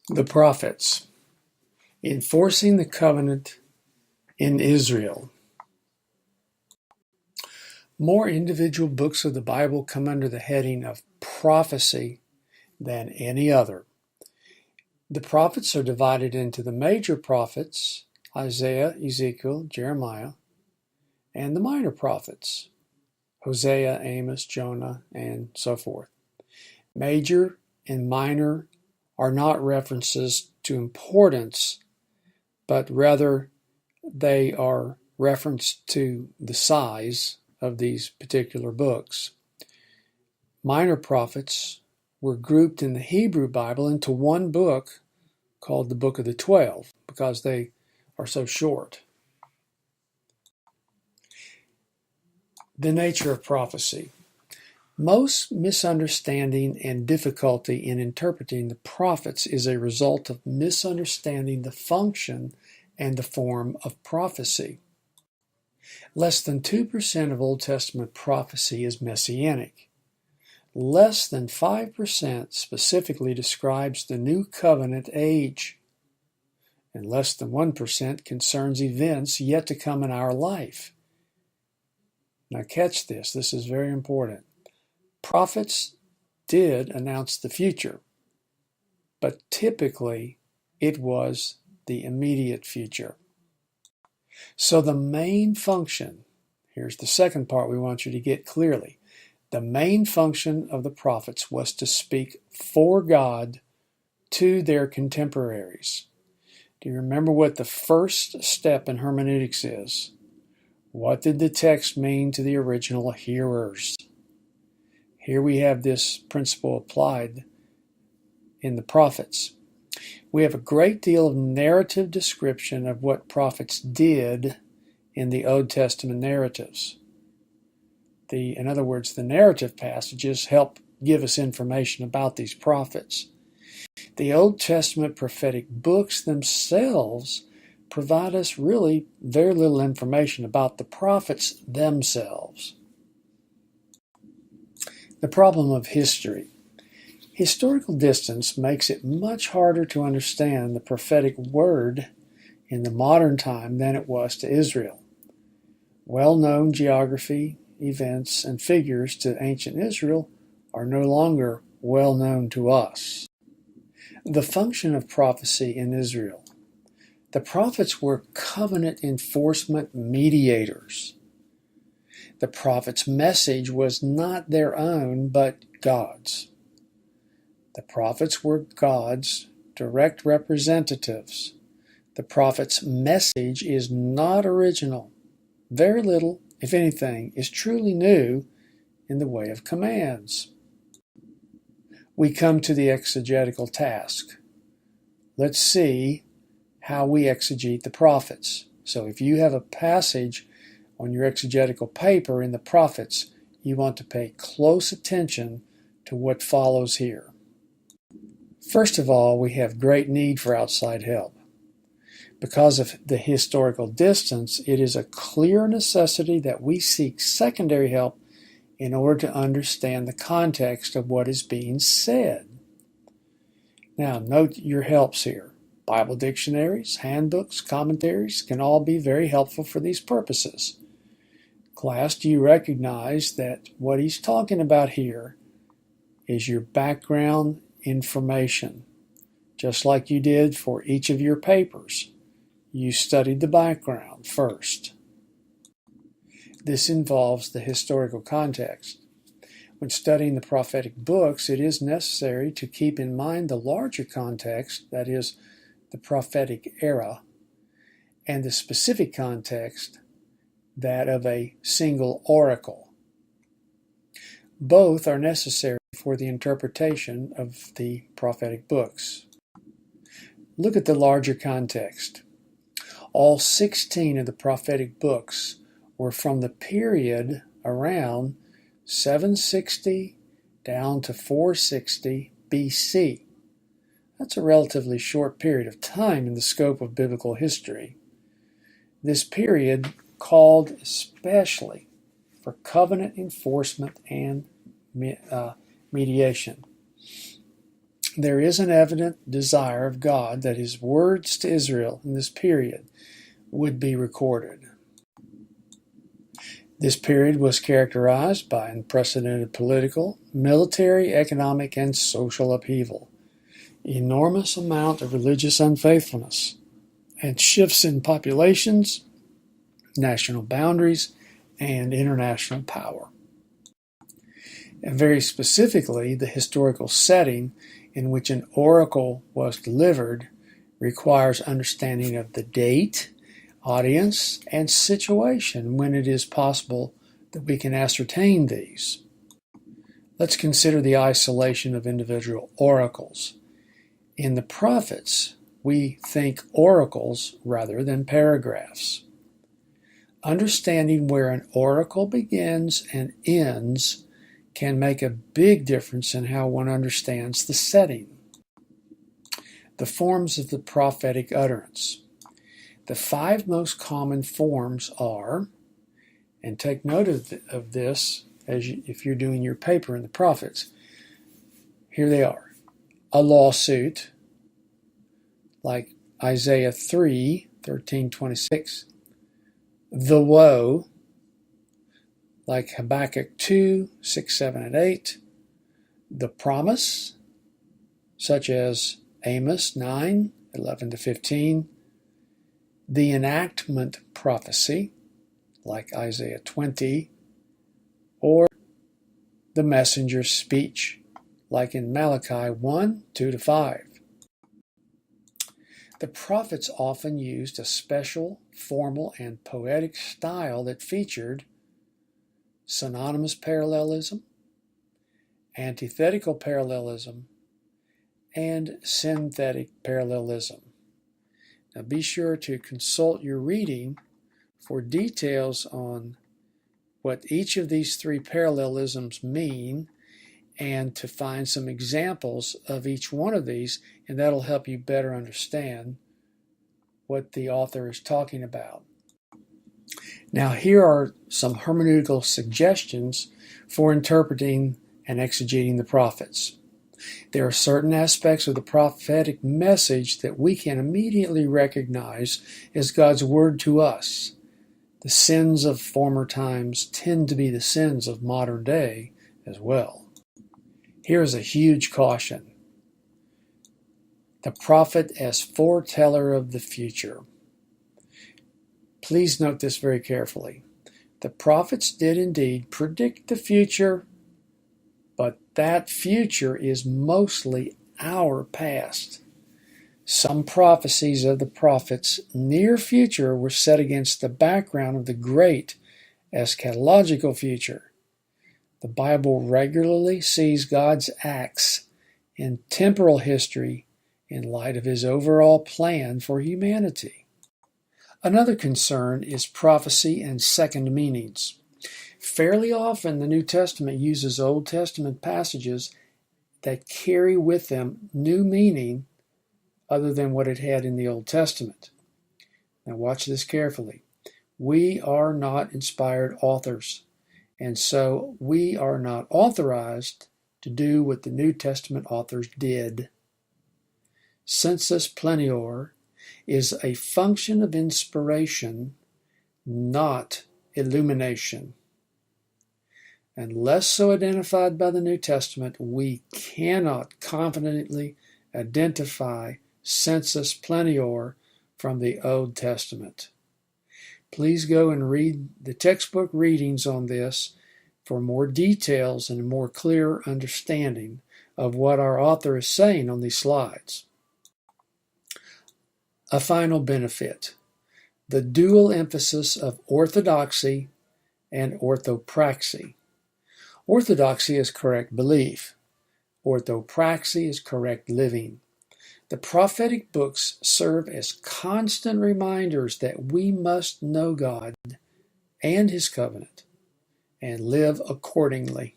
The prophets, enforcing the covenant in Israel. More individual books of the Bible come under the heading of prophecy than any other. The prophets are divided into the major prophets, Isaiah, Ezekiel, Jeremiah, and the minor prophets, Hosea, Amos, Jonah, and so forth. Major and minor are not references to importance, but rather they are reference to the size of these particular books. Minor prophets were grouped in the Hebrew Bible into one book called the Book of the 12 because they are so short. The nature of prophecy. Most misunderstanding and difficulty in interpreting the prophets is a result of misunderstanding the function and the form of prophecy. Less than 2% of Old Testament prophecy is messianic. Less than 5% specifically describes the New Covenant age, and less than 1% concerns events yet to come in our life. Now catch this is very important. Prophets did announce the future, but typically it was the immediate future. So the main function, here's the second part we want you to get clearly. The main function of the prophets was to speak for God to their contemporaries. Do you remember what the first step in hermeneutics is? What did the text mean to the original hearers? Here we have this principle applied in the prophets. We have a great deal of narrative description of what prophets did in the Old Testament narratives. In other words, the narrative passages help give us information about these prophets. The Old Testament prophetic books themselves provide us really very little information about the prophets themselves. The problem of history. Historical distance makes it much harder to understand the prophetic word in the modern time than it was to Israel. Well-known geography, events, and figures to ancient Israel are no longer well known to us. The function of prophecy in Israel. The prophets were covenant enforcement mediators. The prophet's message was not their own, but God's. The prophets were God's direct representatives. The prophet's message is not original. Very little, if anything, is truly new in the way of commands. We come to the exegetical task. Let's see how we exegete the prophets. So if you have a passage on your exegetical paper in the prophets, you want to pay close attention to what follows here. First of all, we have great need for outside help. Because of the historical distance, it is a clear necessity that we seek secondary help in order to understand the context of what is being said. Now, note your helps here. Bible dictionaries, handbooks, commentaries can all be very helpful for these purposes. Class, do you recognize that what he's talking about here is your background information, just like you did for each of your papers? You studied the background first. This involves the historical context. When studying the prophetic books, it is necessary to keep in mind the larger context, that is, the prophetic era, and the specific context, that of a single oracle. Both are necessary for the interpretation of the prophetic books. Look at the larger context. All 16 of the prophetic books were from the period around 760 down to 460 BC. That's a relatively short period of time in the scope of biblical history. This period called especially for covenant enforcement and mediation. There is an evident desire of God that his words to Israel in this period would be recorded. This period was characterized by unprecedented political, military, economic, and social upheaval, enormous amount of religious unfaithfulness, and shifts in populations, national boundaries, and international power. And very specifically, the historical setting in which an oracle was delivered requires understanding of the date, audience, and situation when it is possible that we can ascertain these. Let's consider the isolation of individual oracles. In the prophets, we think oracles rather than paragraphs. Understanding where an oracle begins and ends can make a big difference in how one understands the setting. The forms of the prophetic utterance. The 5 most common forms are, and take note of this if you're doing your paper in the prophets. Here they are. A lawsuit, like Isaiah 3:13-26. The woe, like Habakkuk 2:6, 7, and 8. The promise, such as Amos 9:11-15. The enactment prophecy, like Isaiah 20, or the messenger's speech, like in Malachi 1:2-5. The prophets often used a special, formal, and poetic style that featured synonymous parallelism, antithetical parallelism, and synthetic parallelism. Now be sure to consult your reading for details on what each of these 3 parallelisms mean and to find some examples of each one of these, and that'll help you better understand what the author is talking about. Now here are some hermeneutical suggestions for interpreting and exegeting the prophets. There are certain aspects of the prophetic message that we can immediately recognize as God's word to us. The sins of former times tend to be the sins of modern day as well. Here is a huge caution. The prophet as foreteller of the future. Please note this very carefully. The prophets did indeed predict the future, but that future is mostly our past. Some prophecies of the prophets' near future were set against the background of the great eschatological future. The Bible regularly sees God's acts in temporal history in light of his overall plan for humanity. Another concern is prophecy and second meanings. Fairly often, the New Testament uses Old Testament passages that carry with them new meaning other than what it had in the Old Testament. Now watch this carefully. We are not inspired authors, and so we are not authorized to do what the New Testament authors did. Sensus plenior is a function of inspiration, not illumination. Unless so identified by the New Testament, we cannot confidently identify sensus plenior from the Old Testament. Please go and read the textbook readings on this for more details and a more clear understanding of what our author is saying on these slides. A final benefit: the dual emphasis of orthodoxy and orthopraxy. Orthodoxy is correct belief. Orthopraxy is correct living. The prophetic books serve as constant reminders that we must know God and his covenant and live accordingly.